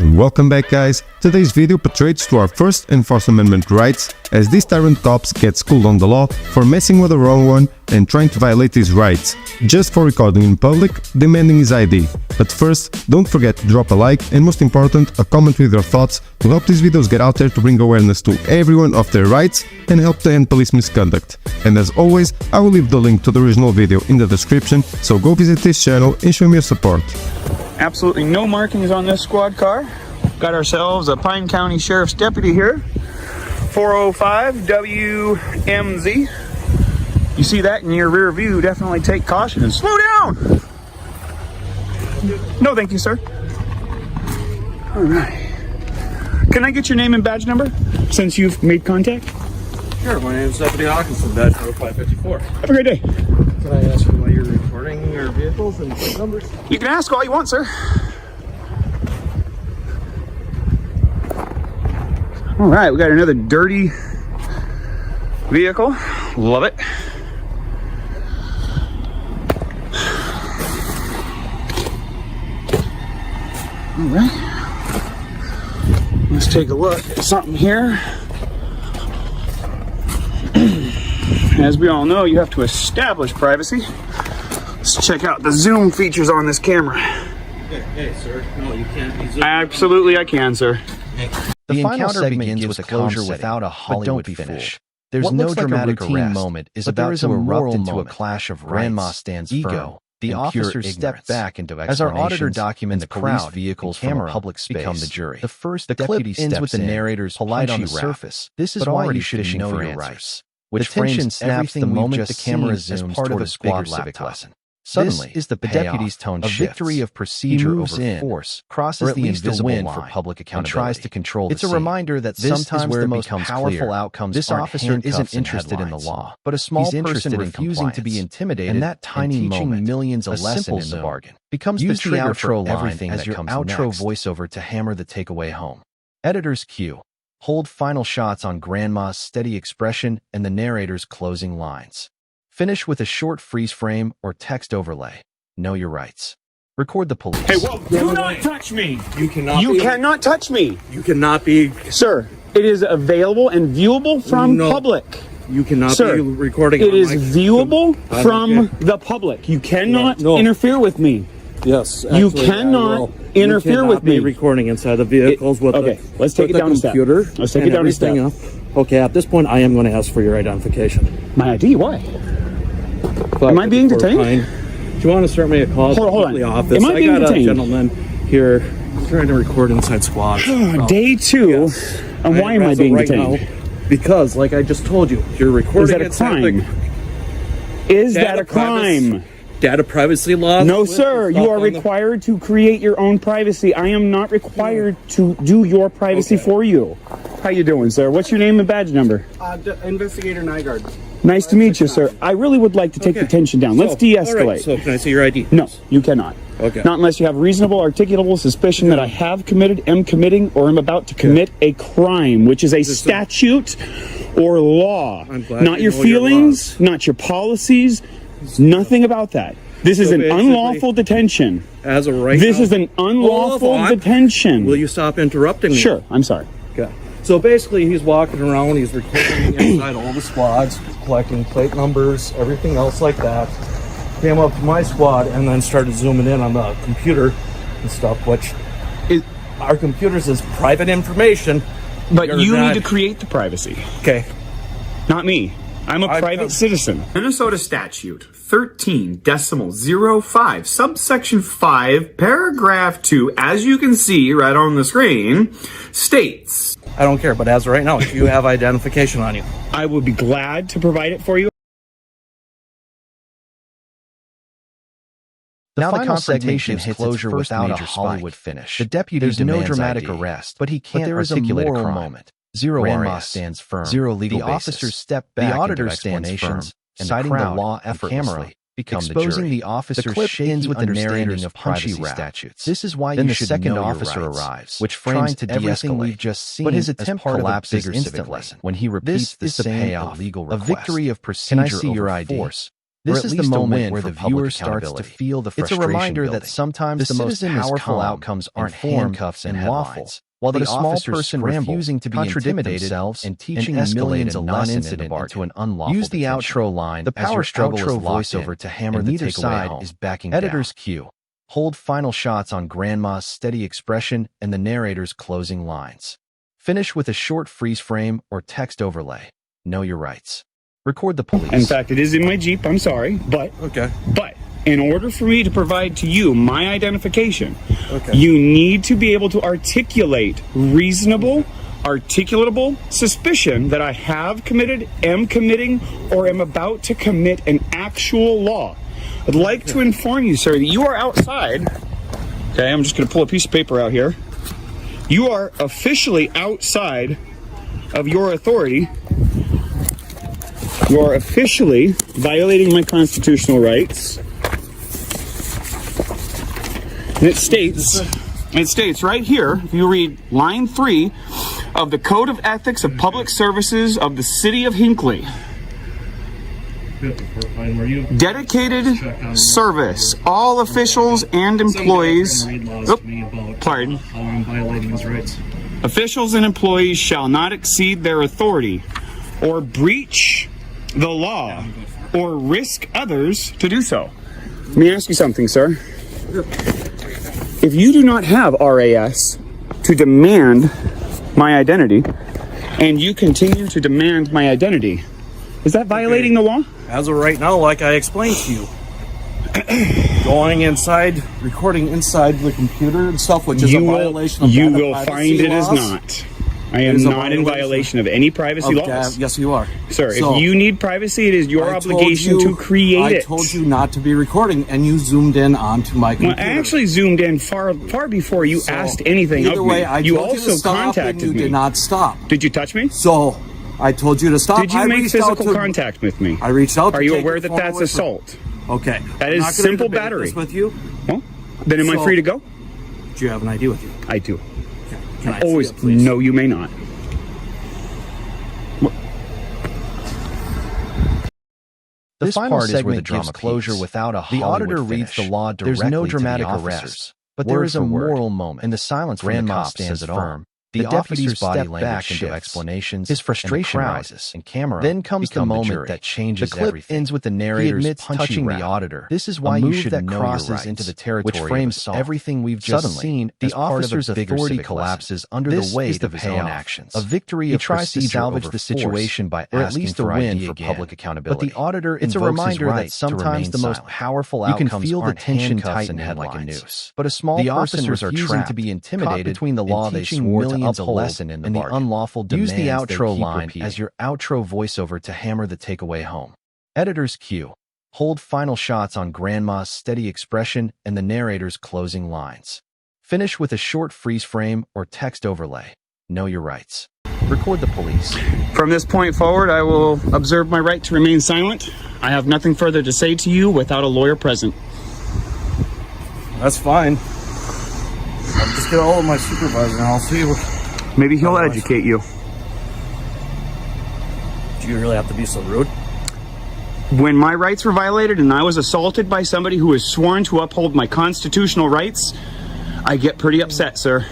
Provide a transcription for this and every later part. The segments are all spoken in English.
Welcome back, guys. Today's video portrays to our first and First Amendment rights, as this tyrant cops get schooled on the law for messing with the wrong one and trying to violate his rights, just for recording in public, demanding his ID. But first, don't forget to drop a like and, most important, a comment with your thoughts to help these videos get out there to bring awareness to everyone of their rights and help to end police misconduct. And as always, I will leave the link to the original video in the description, so go visit this channel and show me your support. Absolutely no markings on this squad car. Got ourselves a Pine County Sheriff's deputy here. 405 WMZ. You see that in your rear view, definitely take caution and slow down. No, thank you, sir. All right. Can I get your name and badge number since you've made contact? Sure, my name is Deputy Hawkinson, badge number 554. Have a great day. Can I ask you why you're recording your vehicles and plate numbers? You can ask all you want, sir. All right, we got another dirty vehicle. Love it. All right. Let's take a look at something here. As we all know, you have to establish privacy. Let's check out the zoom features on this camera. Hey, sir. No, you can't be zooming. Absolutely, I can, sir. The encounter begins with a closure without a Hollywood finish. There's no dramatic routine moment is about to erupt into a clash of grandma stands ego. The officers step back into explanations. As our auditor documents, the crowd vehicles from a public space become the jury. The clip ends with the narrator's polite on the surface. This is why you should know your rights. Which tension snaps the moment the camera zooms toward a squad civic lesson. Suddenly, this is the deputy's tone shifts. A victory of procedure over force crosses the invisible win for public accountability and tries to control the scene. It's a reminder that sometimes the most powerful outcomes this officer isn't interested in the law, but a small person refusing to be intimidated, and that tiny moment, millions a lesson in the bargain, becomes the trigger for everything as your outro voiceover to hammer the takeaway home. Editor's cue. Hold final shots on Grandma's steady expression and the narrator's closing lines. Finish with a short freeze frame or text overlay. Know your rights. Record the police. Hey, whoa, do not touch me! You cannot You cannot touch me! You cannot be... Sir, it is available and viewable from public. You cannot Sir, be recording. It is viewable from the public. You cannot interfere with me. Yes, you cannot interfere with me. Be recording inside the vehicles with okay, let's take it down a step. Let's take it down a step. Okay, at this point, I am going to ask for your identification. My ID? Why? Am I being detained? Do you want to start me a call? Hold on. The office? Am I being detained? A gentleman here trying to record inside squad. Day two. Yes. And why am I being detained? Now, because, like I just told you, you're recording. Is that a crime? Is that a crime? Data privacy laws? No, sir. You are required to create your own privacy. I am not required to do your privacy for you. How you doing, sir? What's your name and badge number? Investigator Nygaard. Nice to meet you, sir. I really would like to take the tension down. Let's de-escalate. Right. So can I see your ID? No, you cannot. Okay. Not unless you have reasonable, articulable suspicion that I have committed, am committing, or am about to commit a crime, which is a statute or law. Not your feelings, not your policies, nothing about that. This is an unlawful detention. As of right This now, is an unlawful detention. Will you stop interrupting me? Sure, I'm sorry. Okay. So basically, he's walking around, he's recording inside all the squads, collecting plate numbers, everything else like that. Came up to my squad and then started zooming in on the computer and stuff, which our computers is private information. But you need to create the privacy. Okay. Not me. I'm a private citizen. Minnesota statute 13.05, subsection 5, paragraph 2, as you can see right on the screen, states. I don't care, but as of right now, if you have identification on you, I would be glad to provide it for you. Now the confrontation hits closure without a Hollywood finish. The deputy demands no dramatic arrest, but he can't articulate a crime. Moment. Zero Grandma stands firm. Zero legal basis. The officers step back. The auditor stands firm, citing the law effortlessly. Exposing the officer's ends with the narrating of punchy statutes. This is why you should know your rights. Then the second officer arrives, which frames to everything we've just seen, but his attempt collapses instantly when he repeats the same illegal request. A victory of procedure over force This is the moment where the viewer starts to feel the frustration. It's a reminder that sometimes the most powerful outcomes aren't handcuffs and lawful, while the small person refusing to be intimidated themselves and teaching millions a non-incident into an unlawful Use the outro line, the power struggle voiceover to hammer the takeaway home. Is backing Editor's cue. Hold final shots on Grandma's steady expression and the narrator's closing lines. Finish with a short freeze frame or text overlay. Know your rights. Record the police. In fact, it is in my Jeep, I'm sorry, but in order for me to provide to you my identification, you need to be able to articulate reasonable, articulatable suspicion that I have committed, am committing, or am about to commit an actual law. I'd like to inform you, sir, that you are outside. Okay, I'm just going to pull a piece of paper out here. You are officially outside of your authority. You are officially violating my constitutional rights. And it states right here, if you read line 3 of the Code of Ethics of Public Services of the City of Hinckley. Dedicated service. All officials and employees. Pardon. Officials and employees shall not exceed their authority or breach the law or risk others to do so. Let me ask you something, sir. If you do not have RAS to demand my identity, and you continue to demand my identity, is that violating the law? As of right now, like I explained to you, going inside, recording inside the computer and stuff, which is a violation of you will find it is not. I am not in violation of any privacy laws. Yes, you are. Sir, if you need privacy, it is your obligation to create it. I told you not to be recording, and you zoomed in onto my computer. Well, I actually zoomed in far before you asked anything of me. You also contacted me. You did not stop. Did you touch me? So, I told you to stop. Did you make physical contact with me? I reached out to Are you aware that that's assault? Okay. That is simple battery. With you? Well, then am I free to go? Do you have an ID with you? I do. Can I always see it, please? No, you may not. The final part is where the drama closure without a Hollywood The auditor reads the law directly. There's no dramatic arrest, but there is a moral moment. In the silence, Grandma stands firm. The deputy's body step into explanations. His frustration rises, and camera then comes the moment that changes everything. The clip ends with the narrator touching the auditor. This is why you should know your rights, into the territory which frames everything we've just seen. The officer's authority collapses under the weight of his own actions. A victory. He tries to salvage the situation by asking for a win for public accountability. But the auditor, it's a reminder that sometimes the most powerful outcomes you can feel the tension tighten like a noose. But a small person refusing to be intimidated between the law they swore to a lesson in the unlawful demands. Use the outro line as your outro voiceover to hammer the takeaway home. Editor's cue. Hold final shots on Grandma's steady expression and the narrator's closing lines. Finish with a short freeze frame or text overlay. Know your rights. Record the police. From this point forward, I will observe my right to remain silent. I have nothing further to say to you without a lawyer present. That's fine. I'll just get a hold of my supervisor and I'll see what... Maybe he'll educate you. Do you really have to be so rude? When my rights were violated and I was assaulted by somebody who was sworn to uphold my constitutional rights, I get pretty upset, sir.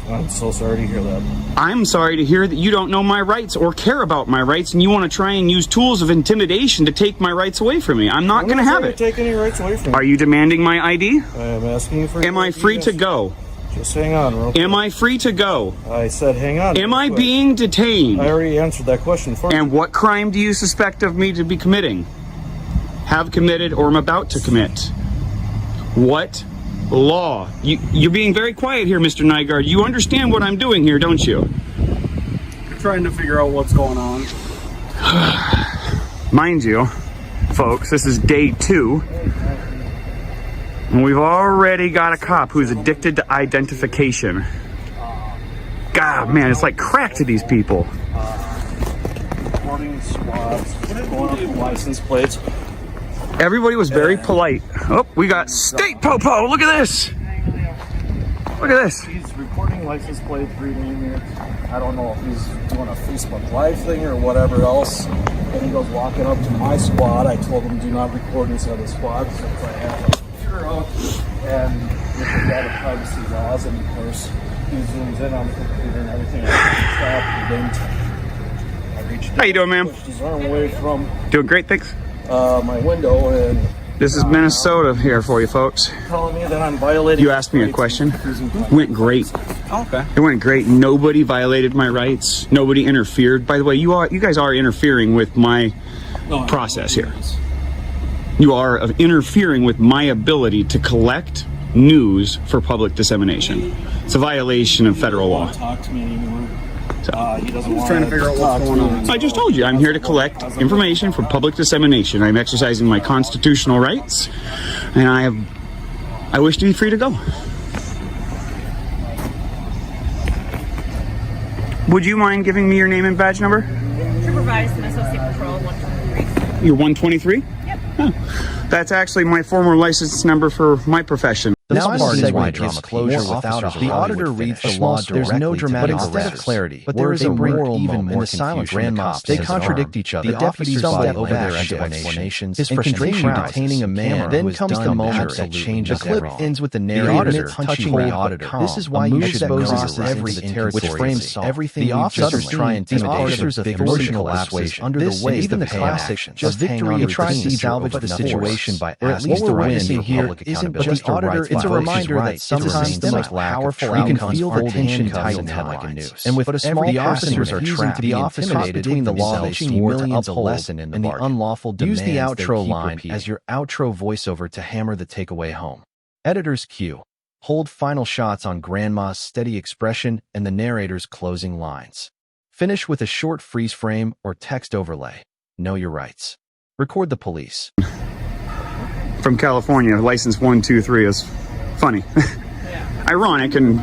I'm so sorry to hear that. I'm sorry to hear that you don't know my rights or care about my rights and you want to try and use tools of intimidation to take my rights away from me. I'm not going to have it. Take any rights away from me. Are you demanding my ID? I am asking you for... Am I free to go? Just hang on, real quick. Am I free to go? I said hang on. Am I being detained? I already answered that question for you. And what crime do you suspect of me to be committing? Have committed or am about to commit? What law? You're being very quiet here, Mr. Nygaard. You understand what I'm doing here, don't you? You're trying to figure out what's going on. Mind you, folks, this is day 2. And we've already got a cop who's addicted to identification. God, man, it's like crack to these people. Reporting squads, going up the license plates. Everybody was very polite. Oh, we got State Popo. Look at this. Look at this. He's reporting license plate reading here. I don't know if he's doing a Facebook Live thing or whatever else. And he goes walking up to my squad. I told him do not record inside the squad since I have a computer out. And with the data privacy laws, and of course he zooms in on the computer and everything. How you doing, ma'am? Pushed his arm away from Doing great, thanks. my window and This is Minnesota here for you folks. telling me that I'm violating. You asked me a question. Went great. Okay. It went great. Nobody violated my rights. Nobody interfered. By the way, you guys are interfering with my process here. You are interfering with my ability to collect news for public dissemination. It's a violation of federal law. Talk to me anymore. He doesn't want trying to figure out what's going on. I just told you, I'm here to collect information for public dissemination. I'm exercising my constitutional rights, and I wish to be free to go. Would you mind giving me your name and badge number? Supervised and Associate Patrol 123. You're 123? Yep. Oh, that's actually my former license number for my profession. The This final part is why segment drama is closure more without officers the around auditor would reads finish. the law There's no directly, dramatic but instead of arrest. clarity, But there there is is a a moral moral even moment in the silent confusion. The grandma. cops They sense contradict harm. each other. The The deputies officers stumble step over over their their explanations. His In frustration conclusion, detaining a man then who has comes done the moment that absolutely changes nothing everything. wrong. Ends with the The narrator auditor touching touching the the auditor. calm. This is why A you move should that expose crosses every into intent, which territory frames itself. everything The you've officers just try seen. The intimidation. officers of They emotional collapses persuasion. under the This weight is of the the payoff. actions. A Just hang victory on in to trying to procedure salvage over the force. situation by Or at asking least for the win witnessing here public isn't accountability. just a rights It's a violation. reminder that It's a sometimes systemic, the lack of powerful trust you can feel the hold tension handcuffs tighten and down like a headlines. noose. And with But a small every passengers officer are refusing trapped. to be The officer intimidated between the law themselves swore to needs a uphold lesson in the bargain. unlawful Use demands the they outro keep line repeating. as your outro voiceover to hammer the takeaway home. Editor's cue. Hold final shots on Grandma's steady expression and the narrator's closing lines. Finish with a short freeze frame or text overlay. Know your rights. Record the police. From California, license 123 is funny. Ironic and...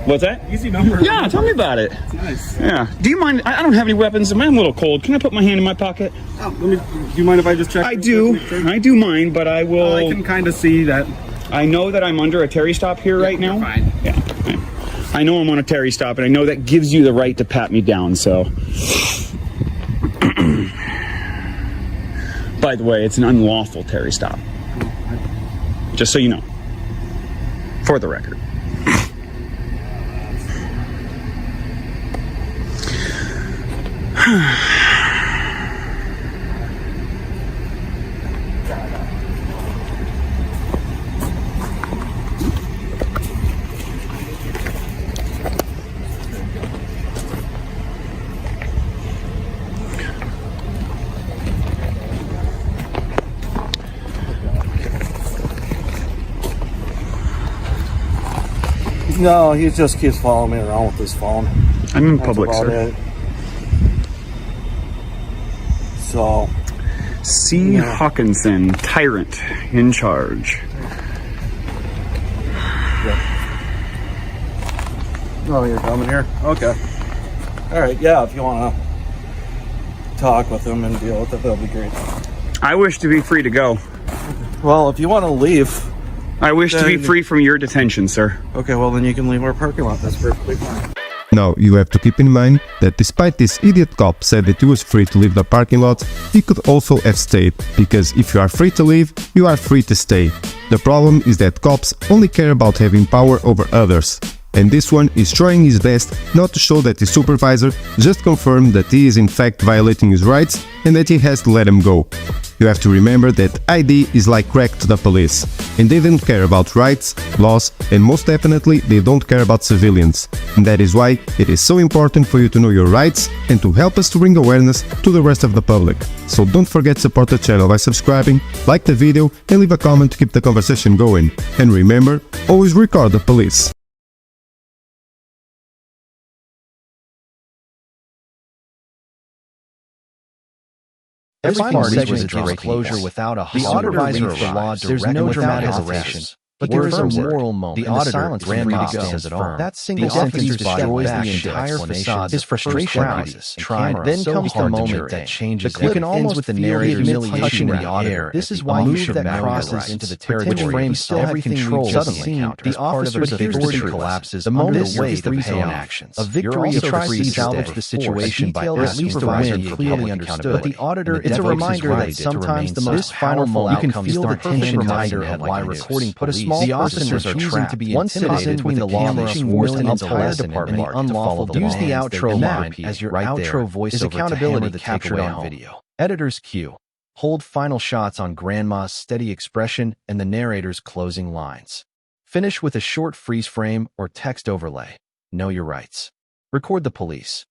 What's that? Easy number. Yeah, tell me about it. Nice. Yeah. Do you mind? I don't have any weapons. I'm a little cold. Can I put my hand in my pocket? Oh, do you mind if I just check? I do. I do mind, but I will... I can kind of see that. I know that I'm under a Terry stop here right now. You're fine. Yeah. I know I'm on a Terry stop, and I know that gives you the right to pat me down, so... By the way, it's an unlawful Terry stop. Just so you know. For the record. No, he just keeps following me around with his phone. I'm in That's public, about sir. it. So, C. Hawkinson, tyrant, in charge. oh, you're coming here? Okay. All right, yeah, if you want to talk with him and deal with it, that'll be great. I wish to be free to go. Well, if you want to leave, I wish to be Then- free from your detention, sir. okay, well, then you can leave our parking lot. That's perfectly fine. Now, you have to keep in mind that despite this idiot cop said that he was free to leave the parking lot, he could also have stayed, because if you are free to leave, you are free to stay. The problem is that cops only care about having power over others. And this one is trying his best not to show that his supervisor just confirmed that he is in fact violating his rights and that he has to let him go. You have to remember that ID is like crack to the police, and they don't care about rights, laws, and most definitely they don't care about civilians. And that is why it is so important for you to know your rights and to help us to bring awareness to the rest of the public. So don't forget to support the channel by subscribing, like the video and leave a comment to keep the conversation going. And remember, always record the police. Every Final party segment was a gives great closure case. without a The supervisor auditor reads the law arrives. There's directly no without dramatic hesitation. hesitation. But there is a Confirms it. moral moment. The and the auditor silence is free to grandma go. says it all. That single The sentence officer destroys back the shit entire explanation. facade. His frustration rises. Then comes the moment that changes. You can almost with the feel narrator's humiliation touching in the auditor. This is at why the move that unlawful crosses rights, into the which territory. frames Still have everything control we've suddenly suddenly encountered. the officer's authority authority collapses. The moment under the the weight weight of of his own own actions. A victory You're tries free to to salvage stay. the situation by Detailed at least supervisor win of clearly public understood. accountability. The auditor, And the it's a deputies' reminder right that to sometimes remain the silent. most powerful You can outcomes feel the don't perfect hinge reminder on of why why reporting But a police. small The person officers are refusing trapped. to be One citizen intimidated between with the law the makes camera force forced an into entire lesson department and the to follow the use the law. outro And that line as your right outro there voiceover is to accountability hammer the captured takeaway on home. video. Editor's cue. Hold final shots on Grandma's steady expression and the narrator's closing lines. Finish with a short freeze frame or text overlay. Know your rights. Record the police.